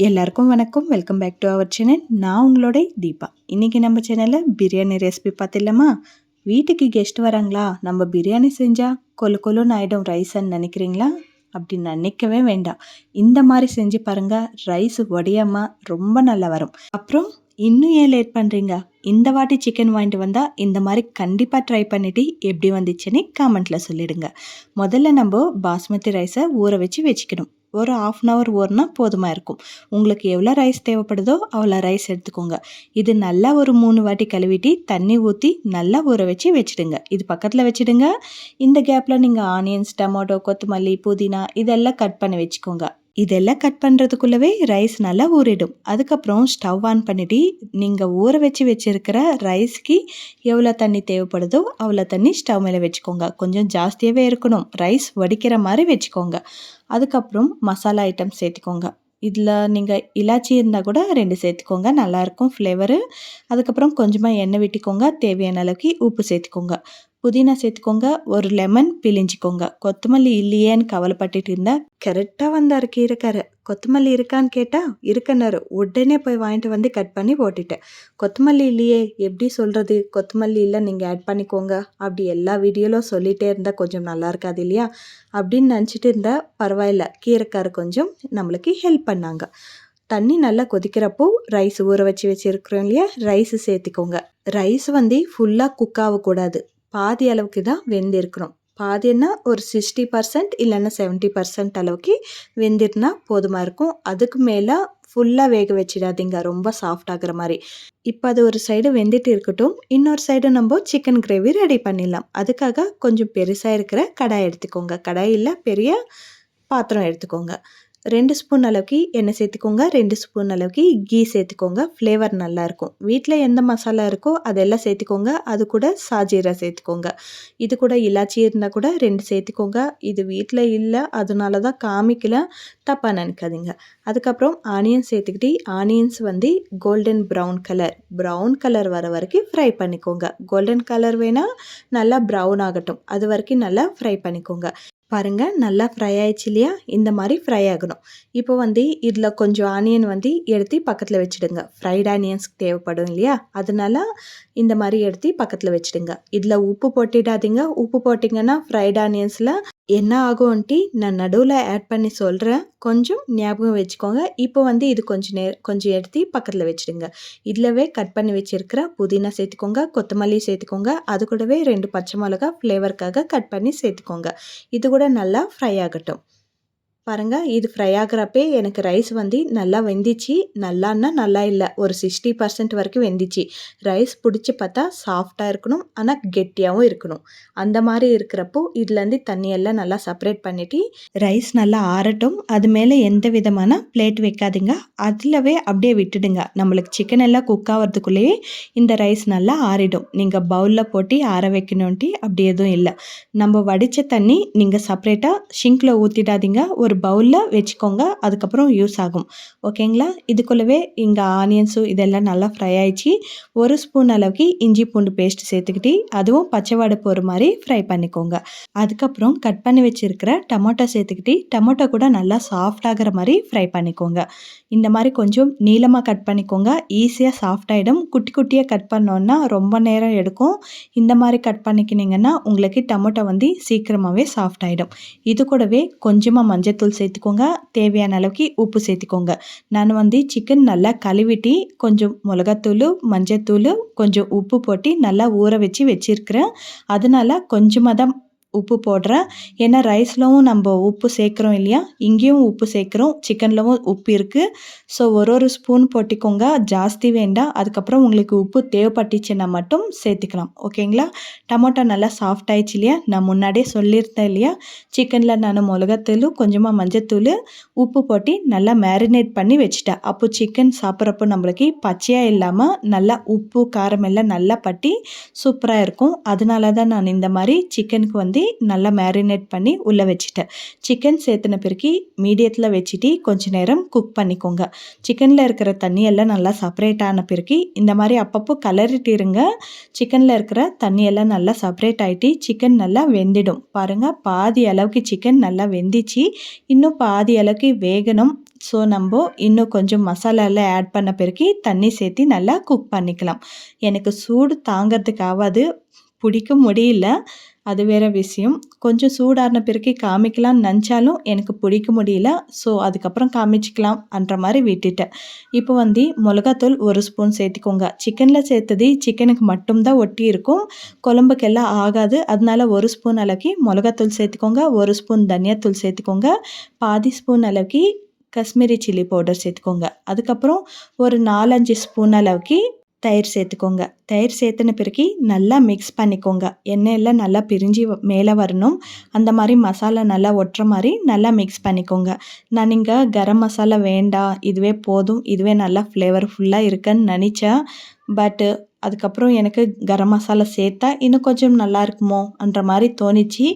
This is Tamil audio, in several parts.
எல்லாருக்கும் வணக்கம். Welcome back to our channel. நான் உங்களோட தீபா. இன்றைக்கி நம்ம சேனலில் பிரியாணி ரெசிபி பார்த்திடலாமா? வீட்டுக்கு கெஸ்ட் வராங்களா, நம்ம பிரியாணி செஞ்சால் கொல்லுன்னு ஆகிடும் ரைஸ்ன்னு நினைக்கிறீங்களா? அப்படி நினைக்கவே வேண்டாம். இந்த மாதிரி செஞ்சு பாருங்கள், ரைஸ் உடையாமல் ரொம்ப நல்லா வரும். அப்புறம் இன்னும் ஏன் லேட் பண்ணுறீங்க? இந்த வாட்டி சிக்கன் வாங்கிட்டு வந்தால் இந்த மாதிரி கண்டிப்பாக ட்ரை பண்ணிவிட்டு எப்படி வந்துச்சுன்னு கமெண்ட்டில் சொல்லிவிடுங்க. முதல்ல நம்ம பாஸ்மதி ரைஸை ஊற வச்சுக்கணும். ஒரு 1/2 hour ஊறினா போதுமாக இருக்கும். உங்களுக்கு எவ்வளோ ரைஸ் தேவைப்படுதோ அவ்வளோ ரைஸ் எடுத்துக்கோங்க. இது நல்லா ஒரு 3 வாட்டி கழுவிட்டு தண்ணி ஊற்றி நல்லா ஊற வச்சுடுங்க. இது பக்கத்தில் வச்சுடுங்க. இந்த கேப்பில் நீங்கள் ஆனியன்ஸ், டொமேட்டோ, கொத்தமல்லி, புதினா இதெல்லாம் கட் பண்ணி வச்சுக்கோங்க. இதெல்லாம் கட் பண்ணுறதுக்குள்ளவே ரைஸ் நல்லா ஊறிடும். அதுக்கப்புறம் ஸ்டவ் ஆன் பண்ணிவிட்டு நீங்கள் ஊற வச்சுருக்கிற ரைஸ்க்கு எவ்வளோ தண்ணி தேவைப்படுதோ அவ்வளோ தண்ணி ஸ்டவ் மேலே வச்சுக்கோங்க. கொஞ்சம் ஜாஸ்தியாகவே இருக்கணும். ரைஸ் வடிக்கிற மாதிரி வச்சுக்கோங்க. அதுக்கப்புறம் மசாலா ஐட்டம் சேர்த்துக்கோங்க. இதில் நீங்கள் இலாச்சி இருந்தால் கூட 2 சேர்த்துக்கோங்க, நல்லாயிருக்கும் ஃப்ளேவரு. அதுக்கப்புறம் கொஞ்சமாக எண்ணெய் விட்டுக்கோங்க. தேவையான அளவுக்கு உப்பு சேர்த்துக்கோங்க. புதினா சேர்த்துக்கோங்க. ஒரு லெமன் பிழிஞ்சிக்கோங்க. கொத்தமல்லி இல்லையேன்னு கவலைப்பட்டுட்டு இருந்தால் கரெக்டாக வந்தார் கீரைக்காரு. கொத்தமல்லி இருக்கான்னு கேட்டால் இருக்கன்னாரு. உடனே போய் வாங்கிட்டு வந்து கட் பண்ணி போட்டுட்டேன். கொத்தமல்லி இல்லையே எப்படி சொல்கிறது? கொத்தமல்லி இல்லை, நீங்கள் ஆட் பண்ணிக்கோங்க. அப்படி எல்லா வீடியோலும் சொல்லிகிட்டே இருந்தால் கொஞ்சம் நல்லா இருக்காது இல்லையா? அப்படின்னு நினச்சிட்டு இருந்தால் பரவாயில்ல, கீரைக்காரு கொஞ்சம் நம்மளுக்கு ஹெல்ப் பண்ணாங்க. தண்ணி நல்லா கொதிக்கிறப்போ ரைஸ் ஊற வச்சுருக்கிறோம் இல்லையா, ரைஸு சேர்த்துக்கோங்க. ரைஸ் ஃபுல்லாக குக் ஆகக்கூடாது. பாதி அளவுக்கு தான் வெந்திருக்கணும். பாதின்னா ஒரு 60% இல்லைன்னா 70% அளவுக்கு வெந்திருந்தா போதுமாக இருக்கும். அதுக்கு மேலே ஃபுல்லாக வேக வச்சிடாதீங்க, ரொம்ப சாஃப்ட் ஆகிற மாதிரி. இப்போ அது ஒரு சைடு வெந்துட்டு இருக்கட்டும். இன்னொரு சைடு நம்ம சிக்கன் கிரேவி ரெடி பண்ணிடலாம். அதுக்காக கொஞ்சம் பெருசாக இருக்கிற கடாய் எடுத்துக்கோங்க. கடாயில் பெரிய பாத்திரம் எடுத்துக்கோங்க. 2 ஸ்பூன் அளவுக்கு எண்ணெய் சேர்த்துக்கோங்க. 2 ஸ்பூன் அளவுக்கு கீ சேர்த்துக்கோங்க. ஃப்ளேவர் நல்லாயிருக்கும். வீட்டில் எந்த மசாலா இருக்கோ அதெல்லாம் சேர்த்துக்கோங்க. அது கூட சாஜீரா சேர்த்துக்கோங்க. இது கூட இலாச்சி இருந்தால் கூட 2 சேர்த்துக்கோங்க. இது வீட்டில் இல்லை, அதனால தான் காமிக்கல, தப்பாக நினைக்காதீங்க. அதுக்கப்புறம் ஆனியன் சேர்த்துக்கிட்டு ஆனியன்ஸ் கோல்டன் ப்ரௌன் கலர் வர வரைக்கும் ஃப்ரை பண்ணிக்கோங்க. கோல்டன் கலர் வேணால் நல்லா ப்ரௌன் ஆகட்டும், அது வரைக்கும் நல்லா ஃப்ரை பண்ணிக்கோங்க. பாருங்கள், நல்லா ஃப்ரை ஆயிடுச்சு இல்லையா? இந்த மாதிரி ஃப்ரை ஆகணும். இப்போ இதில் கொஞ்சம் ஆனியன் எடுத்து பக்கத்தில் வச்சுடுங்க. ஃப்ரைட் ஆனியன்ஸ்க்கு தேவைப்படும் இல்லையா, அதனால இந்த மாதிரி எடுத்து பக்கத்தில் வச்சுடுங்க. இதில் உப்பு போட்டுடாதீங்க. உப்பு போட்டிங்கன்னா ஃப்ரைட் ஆனியன்ஸில் என்ன ஆகும்ன்ட்டு நான் நடுவில் ஆட் பண்ணி சொல்கிறேன், கொஞ்சம் ஞாபகம் வச்சுக்கோங்க. இப்போ இது கொஞ்சம் எடுத்து பக்கத்தில் வச்சுடுங்க. இதிலவே கட் பண்ணி வச்சுருக்கிற புதினா சேர்த்துக்கோங்க. கொத்தமல்லி சேர்த்துக்கோங்க. அது கூடவே 2 பச்சை மிளகா ஃப்ளேவருக்காக கட் பண்ணி சேர்த்துக்கோங்க. இது கூட நல்லா ஃப்ரை ஆகட்டும். பாருங்கள், இது ஃப்ரை ஆகிறப்பே எனக்கு ரைஸ் நல்லா வெந்துச்சு. நல்லான்னா நல்லா இல்லை, ஒரு 60% வரைக்கும் வெந்துச்சு. ரைஸ் பிடிச்சி பார்த்தா சாஃப்டாக இருக்கணும், ஆனால் கெட்டியாகவும் இருக்கணும். அந்த மாதிரி இருக்கிறப்போ இதுலேருந்து தண்ணியெல்லாம் நல்லா செப்பரேட் பண்ணிவிட்டு ரைஸ் நல்லா ஆறட்டும். அது மேலே எந்த விதமான பிளேட் வைக்காதீங்க, அதிலவே அப்படியே விட்டுடுங்க. நம்மளுக்கு சிக்கன் எல்லாம் குக் ஆகிறதுக்குள்ளேயே இந்த ரைஸ் நல்லா ஆறிடும். நீங்கள் பவுலில் போட்டு ஆற வைக்கணுன்ட்டு அப்படி எதுவும் இல்லை. நம்ம வடித்த தண்ணி நீங்கள் செப்பரேட்டாக ஷிங்கில் ஊற்றிடாதீங்க, ஒரு பவுலில் வச்சுக்கோங்க. அதுக்கப்புறம் யூஸ் ஆகும். ஓகேங்களா? இதுக்குள்ளவே இங்கே ஆனியன்ஸும் இதெல்லாம் நல்லா ஃப்ரை ஆயிடுச்சு. 1 ஸ்பூன் அளவுக்கு இஞ்சி பூண்டு பேஸ்ட் சேர்த்துக்கிட்டு அதுவும் பச்சை வாடை போகிற மாதிரி ஃப்ரை பண்ணிக்கோங்க. அதுக்கப்புறம் கட் பண்ணி வச்சுருக்கிற டொமேட்டோ சேர்த்துக்கிட்டு டொமேட்டோ கூட நல்லா சாஃப்ட் ஆகிற மாதிரி ஃப்ரை பண்ணிக்கோங்க. இந்த மாதிரி கொஞ்சம் நீளமாக கட் பண்ணிக்கோங்க, ஈஸியாக சாஃப்ட் ஆகிடும். குட்டி குட்டியாக கட் பண்ணோன்னா ரொம்ப நேரம் எடுக்கும். இந்த மாதிரி கட் பண்ணிக்கினீங்கன்னா உங்களுக்கு டொமேட்டோ சீக்கிரமாகவே சாஃப்ட் ஆகிடும். இது கூடவே கொஞ்சமாக மஞ்சத்தூள் சேர்த்துக்கோங்க. தேவையான அளவுக்கு உப்பு சேர்த்துக்கோங்க. நான் சிக்கன் நல்லா கழுவிட்டு கொஞ்சம் மிளகாத்தூள், மஞ்சத்தூள், கொஞ்சம் உப்பு போட்டு நல்லா ஊற வச்சுருக்கிறேன். அதனால கொஞ்சமாக தான் உப்பு போடுறேன். ஏன்னா ரைஸ்லவும் நம்ம உப்பு சேர்க்குறோம் இல்லையா, இங்கேயும் உப்பு சேர்க்குறோம், சிக்கன்லவும் உப்பு இருக்குது. ஸோ ஒரு ஸ்பூன் போட்டிக்கோங்க, ஜாஸ்தி வேண்டாம். அதுக்கப்புறம் உங்களுக்கு உப்பு தேவைப்பட்டுச்சுன்னா மட்டும் சேர்த்துக்கலாம். ஓகேங்களா? டொமேட்டோ நல்லா சாஃப்ட் ஆயிடுச்சு இல்லையா? நான் முன்னாடியே சொல்லியிருந்தேன் இல்லையா, சிக்கனில் நான் மிளகாத்தூள், கொஞ்சமாக மஞ்சத்தூள், உப்பு போட்டு நல்லா மேரினேட் பண்ணி வச்சுட்டேன். அப்போ சிக்கன் சாப்பிட்றப்போ நம்மளுக்கு பச்சையாக இல்லாமல் நல்லா உப்பு காரம் எல்லாம் நல்லா பட்டி சூப்பராக இருக்கும். அதனால தான் நான் இந்த மாதிரி சிக்கனுக்கு நல்லா மேரினேட் பண்ணி உள்ளே வச்சுட்டேன். சிக்கன் சேர்த்துன பிறகு மீடியத்தில் வச்சுட்டு கொஞ்ச நேரம் குக் பண்ணிக்கோங்க. சிக்கனில் இருக்கிற தண்ணியெல்லாம் நல்லா செப்பரேட் ஆன பிறகு இந்த மாதிரி அப்பப்போ கலரிட்டிருங்க. சிக்கனில் இருக்கிற தண்ணியெல்லாம் நல்லா செப்பரேட் ஆகிட்டு சிக்கன் நல்லா வெந்திடும். பாருங்கள், பாதி அளவுக்கு சிக்கன் நல்லா வெந்திச்சு, இன்னும் பாதி அளவுக்கு வேகணும். ஸோ நம்ம இன்னும் கொஞ்சம் மசாலாலாம் ஆட் பண்ண பிறகு தண்ணி சேர்த்து நல்லா குக் பண்ணிக்கலாம். எனக்கு சூடு தாங்கிறதுக்கு ஆகாது, பிடிக்க முடியல, அது வேறு விஷயம். கொஞ்சம் சூடான பிறகு காமிக்கலாம்னு நினச்சாலும் எனக்கு பிடிக்க முடியல. ஸோ அதுக்கப்புறம் காமிச்சிக்கலாம்ன்ற மாதிரி விட்டுட்டேன். இப்போ மிளகாத்தூள் 1 ஸ்பூன் சேர்த்துக்கோங்க. சிக்கனில் சேர்த்தது சிக்கனுக்கு மட்டும்தான் ஒட்டி இருக்கும், குழம்புக்கெல்லாம் ஆகாது. அதனால 1 ஸ்பூன் அளவுக்கு மிளகாத்தூள் சேர்த்துக்கோங்க, 1 ஸ்பூன் தனியாத்தூள் சேர்த்துக்கோங்க, பாதி ஸ்பூன் அளவுக்கு காஷ்மீரி சில்லி பவுடர் சேர்த்துக்கோங்க. அதுக்கப்புறம் ஒரு 4-5 ஸ்பூன் அளவுக்கு தயிர் சேர்த்துக்கோங்க. தயிர் சேர்த்துன பிறகு நல்லா மிக்ஸ் பண்ணிக்கோங்க. எண்ணெயெல்லாம் நல்லா பிரிஞ்சு மேலே வரணும். அந்த மாதிரி மசாலா நல்லா ஒட்டுற மாதிரி நல்லா மிக்ஸ் பண்ணிக்கோங்க. நான் இங்கே கரம் மசாலா வேண்டாம், இதுவே போதும், இதுவே நல்லா ஃப்ளேவர்ஃபுல்லாக இருக்குன்னு நினச்சேன். பட்டு அதுக்கப்புறம் எனக்கு கரம் மசாலா சேர்த்தா இன்னும் கொஞ்சம் நல்லா இருக்குமோன்ற மாதிரி தோணிச்சு.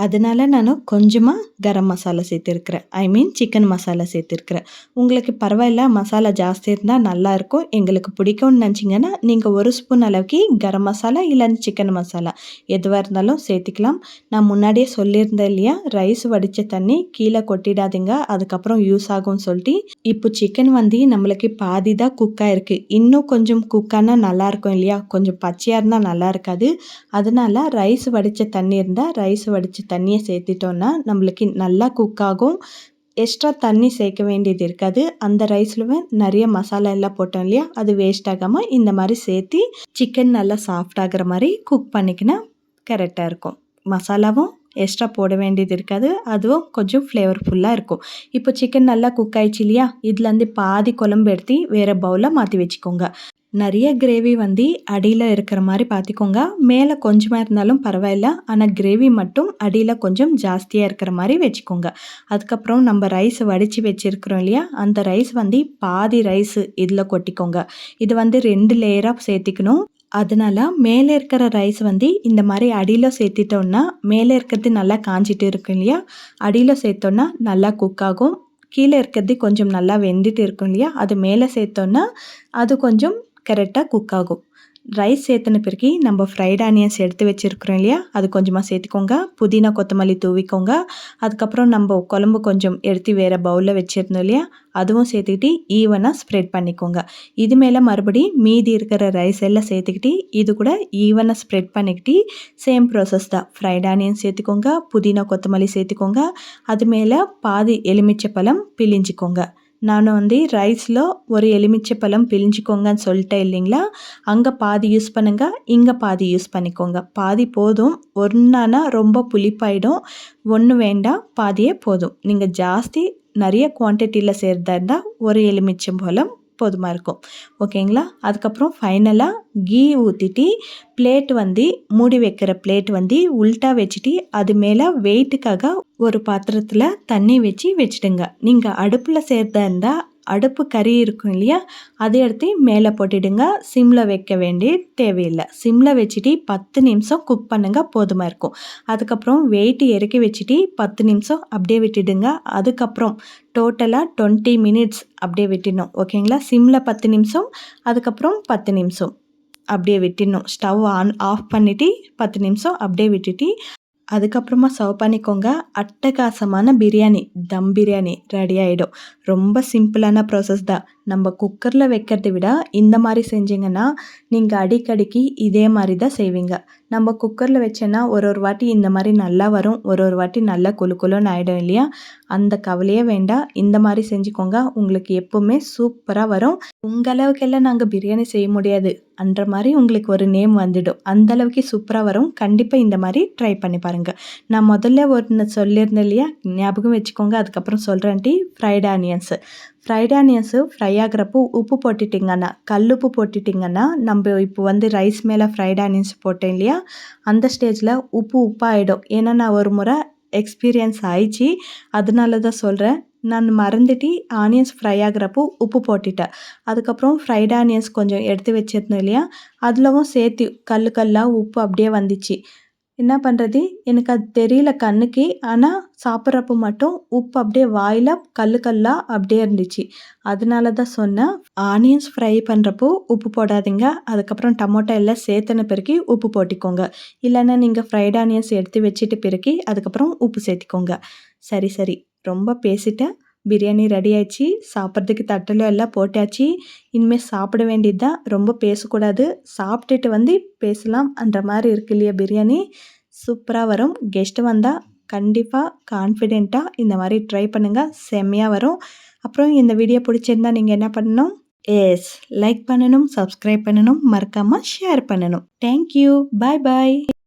அதனால நான் கொஞ்சமாக கரம் மசாலா சேர்த்துருக்குறேன், ஐ மீன் சிக்கன் மசாலா சேர்த்துருக்குறேன். உங்களுக்கு பரவாயில்ல, மசாலா ஜாஸ்தி இருந்தால் நல்லாயிருக்கும், எங்களுக்கு பிடிக்கும்னு நினச்சிங்கன்னா நீங்கள் 1 ஸ்பூன் அளவுக்கு கரம் மசாலா இல்லைன்னு சிக்கன் மசாலா எதுவாக இருந்தாலும் சேர்த்துக்கலாம். நான் முன்னாடியே சொல்லியிருந்தேன் இல்லையா, ரைஸ் வடித்த தண்ணி கீழே கொட்டிடாதீங்க, அதுக்கப்புறம் யூஸ் ஆகும்னு சொல்லிட்டு. இப்போ சிக்கன் நம்மளுக்கு பாதி தான் குக்காக இருக்குது, இன்னும் கொஞ்சம் குக்கானா நல்லாயிருக்கும் இல்லையா, கொஞ்சம் பச்சையாக இருந்தால் நல்லா இருக்காது. அதனால ரைஸ் வடித்த தண்ணி இருந்தால் ரைஸ் வடித்த தண்ணியை சேர்த்துட்டோன்னா நம்மளுக்கு நல்லா குக் ஆகும். எக்ஸ்ட்ரா தண்ணி சேர்க்க வேண்டியது இருக்காது. அந்த ரைஸ்ல நிறைய மசாலா எல்லாம் போட்டோம் இல்லையா, அது வேஸ்ட் ஆகாமல் இந்த மாதிரி சேர்த்து சிக்கன் நல்லா சாஃப்ட் ஆகிற மாதிரி குக் பண்ணிக்கினா கரெக்டாக இருக்கும். மசாலாவும் எக்ஸ்ட்ரா போட வேண்டியது இருக்காது, அதுவும் கொஞ்சம் ஃப்ளேவர்ஃபுல்லாக இருக்கும். இப்போ சிக்கன் நல்லா குக் ஆயிடுச்சு இல்லையா, இதுலேருந்து பாதி குழம்பு எடுத்து வேறு பவுலில் மாற்றி வச்சுக்கோங்க. நிறைய கிரேவி அடியில் இருக்கிற மாதிரி பார்த்துக்கோங்க, மேலே கொஞ்சமாக இருந்தாலும் பரவாயில்ல, ஆனால் கிரேவி மட்டும் அடியில் கொஞ்சம் ஜாஸ்தியாக இருக்கிற மாதிரி வச்சுக்கோங்க. அதுக்கப்புறம் நம்ம ரைஸ் வடித்து வச்சுருக்கிறோம் இல்லையா, அந்த ரைஸ் பாதி ரைஸு இதில் கொட்டிக்கோங்க. இது 2 லேயராக சேர்த்திக்கணும். அதனால மேலே இருக்கிற ரைஸ் இந்த மாதிரி அடியில் சேர்த்திட்டோன்னா மேலே இருக்கிறது நல்லா காஞ்சிட்டு இருக்கும் இல்லையா, அடியில் சேர்த்தோன்னா நல்லா குக் ஆகும். கீழே இருக்கிறது கொஞ்சம் நல்லா வெந்துட்டு இருக்கும் இல்லையா, அது மேலே சேர்த்தோன்னா அது கொஞ்சம் கரெக்டாக குக் ஆகும். ரைஸ் சேர்த்துன பிறகு நம்ம ஃப்ரைட் ஆனியன்ஸ் எடுத்து வச்சுருக்கிறோம் இல்லையா, அது கொஞ்சமாக சேர்த்துக்கோங்க. புதினா கொத்தமல்லி தூவிக்கோங்க. அதுக்கப்புறம் நம்ம குழம்பு கொஞ்சம் எடுத்து வேறு பவுலில் வச்சுருந்தோம் இல்லையா, அதுவும் சேர்த்துக்கிட்டு ஈவனாக ஸ்ப்ரெட் பண்ணிக்கோங்க. இது மேலே மறுபடி மீதி இருக்கிற ரைஸ் எல்லாம் சேர்த்துக்கிட்டு இது கூட ஈவனாக ஸ்ப்ரெட் பண்ணிக்கிட்டு சேம் ப்ராசஸ் தான். ஃப்ரைட் ஆனியன் சேர்த்துக்கோங்க, புதினா கொத்தமல்லி சேர்த்துக்கோங்க, அது மேலே பாதி எலுமிச்சை பழம் பிழிஞ்சிக்கோங்க. நான் ரைஸில் ஒரு எலுமிச்சை பழம் பிழிஞ்சிக்கோங்கன்னு சொல்லிட்டேன் இல்லைங்களா, அங்கே பாதி யூஸ் பண்ணுங்கள், இங்கே பாதி யூஸ் பண்ணிக்கோங்க. பாதி போதும், ஒன்றானா ரொம்ப புளிப்பாயிடும், ஒன்று வேண்டாம், பாதியே போதும். நீங்கள் ஜாஸ்தி நிறைய குவான்டிட்டியில் சேர்த்தா இருந்தால் ஒரு எலுமிச்சை பழம் போதுமாக இருக்கும், ஓகேங்களா. அதுக்கப்புறம் ஃபைனலாக கீ ஊற்றிட்டு பிளேட் மூடி வைக்கிற பிளேட் உல்ட்டா வச்சுட்டு அது மேலே வெயிட்டுக்காக ஒரு பாத்திரத்தில் தண்ணி வச்சுடுங்க. நீங்கள் அடுப்பில் சேர்த்தா இருந்தால் அடுப்பு கறி இருக்கும் இல்லையா, அதை எடுத்து மேலே போட்டுடுங்க. சிம்மில் வைக்க வேண்டிய தேவையில்லை. சிம்மில் வச்சுட்டு 10 நிமிஷம் குக் பண்ணுங்கள், போதுமாக இருக்கும். அதுக்கப்புறம் வெயிட்டு இறக்கி வச்சுட்டு 10 நிமிஷம் அப்படியே விட்டுடுங்க. அதுக்கப்புறம் டோட்டலாக 20 மினிட்ஸ் அப்படியே விட்டுடணும், ஓகேங்களா. சிம்மில் 10 நிமிஷம், அதுக்கப்புறம் 10 நிமிஷம் அப்படியே விட்டுடணும். ஸ்டவ் ஆஃப் பண்ணிவிட்டு 10 நிமிஷம் அப்படியே விட்டுட்டு அதுக்கப்புறமா சர்வ் பண்ணிக்கோங்க. அட்டகாசமான பிரியாணி, தம் பிரியாணி ரெடி ஆகிடும். ரொம்ப சிம்பிளான ப்ராசஸ் தான். நம்ம குக்கரில் வைக்கிறத விட இந்த மாதிரி செஞ்சிங்கன்னா நீங்கள் அடிக்கடிக்கு இதே மாதிரி தான் செய்வீங்க. நம்ம குக்கரில் வச்சோன்னா ஒரு வாட்டி இந்த மாதிரி நல்லா வரும், ஒரு வாட்டி நல்லா குழுன்னு ஆகிடும் இல்லையா, அந்த கவலையே வேண்டாம். இந்த மாதிரி செஞ்சுக்கோங்க, உங்களுக்கு எப்போவுமே சூப்பராக வரும். உங்களவுக்கெல்லாம் நாங்கள் பிரியாணி செய்ய முடியாது அன்ற மாதிரி உங்களுக்கு ஒரு நேம் வந்துடும், அந்தளவுக்கு சூப்பராக வரும். கண்டிப்பாக இந்த மாதிரி ட்ரை பண்ணி பாருங்கள். நான் முதல்ல ஒன்று சொல்லியிருந்தேன் இல்லையா, ஞாபகம் வச்சுக்கோங்க. அதுக்கப்புறம் சொல்கிறேன்ட்டி, ஃப்ரைட் ஆனியன்ஸு ஃப்ரை ஆகிறப்போ உப்பு போட்டுட்டிங்கன்னா, கல்லுப்பு போட்டுட்டிங்கன்னா, நம்ம இப்போ ரைஸ் மேலே ஃப்ரைட் ஆனியன்ஸ் போட்டேன் இல்லையா, அந்த ஸ்டேஜில் உப்பாகிடும். ஏன்னா நான் ஒரு முறை எக்ஸ்பீரியன்ஸ் ஆயிடுச்சு, அதனால தான் சொல்கிறேன். நான் மறந்துட்டு ஆனியன்ஸ் ஃப்ரை ஆகிறப்போ உப்பு போட்டுட்டேன். அதுக்கப்புறம் ஃப்ரைட் ஆனியன்ஸ் கொஞ்சம் எடுத்து வச்சுருந்தோம் இல்லையா, அதிலவும் சேர்த்து கல்லாக உப்பு அப்படியே வந்துச்சு. என்ன பண்ணுறது, எனக்கு அது தெரியல கண்ணுக்கே. ஆனால் சாப்பிட்றப்போ மட்டும் உப்பு அப்படியே வாயில் கல்லு கல்லா அப்படியே இருந்துச்சு. அதனால தான் சொன்னேன். ஆனியன்ஸ் ஃப்ரை பண்ணுறப்போ உப்பு போடாதீங்க. அதுக்கப்புறம் டமோட்டா எல்லாம் சேர்த்துன பிறகு உப்பு போட்டுக்கோங்க. இல்லைன்னா நீங்கள் ஃப்ரைட் ஆனியன்ஸ் எடுத்து வச்சுட்டு பிறகு அதுக்கப்புறம் உப்பு சேர்த்துக்கோங்க. சரி சரி, ரொம்ப பேசிட்டேன். பிரியாணி ரெடி ஆயிடுச்சு. சாப்பிட்றதுக்கு தட்டில் எல்லாம் போட்டாச்சு. இனிமேல் சாப்பிட வேண்டியது தான். ரொம்ப பேசக்கூடாது. சாப்பிட்டுட்டு வந்து பேசலாம் என்ற மாதிரி இருக்கு இல்லையா பிரியாணி. சூப்பராக வரும். கெஸ்ட்டு வந்தால் கண்டிப்பாக கான்ஃபிடென்ட்டாக இந்த மாதிரி ட்ரை பண்ணுங்கள். செம்மையாக வரும். அப்புறம் இந்த வீடியோ பிடிச்சிருந்தா நீங்கள் என்ன பண்ணணும்? எஸ், லைக் பண்ணணும், சப்ஸ்கிரைப் பண்ணணும், மறக்காமல் ஷேர் பண்ணணும். தேங்க்யூ. பாய் பாய்.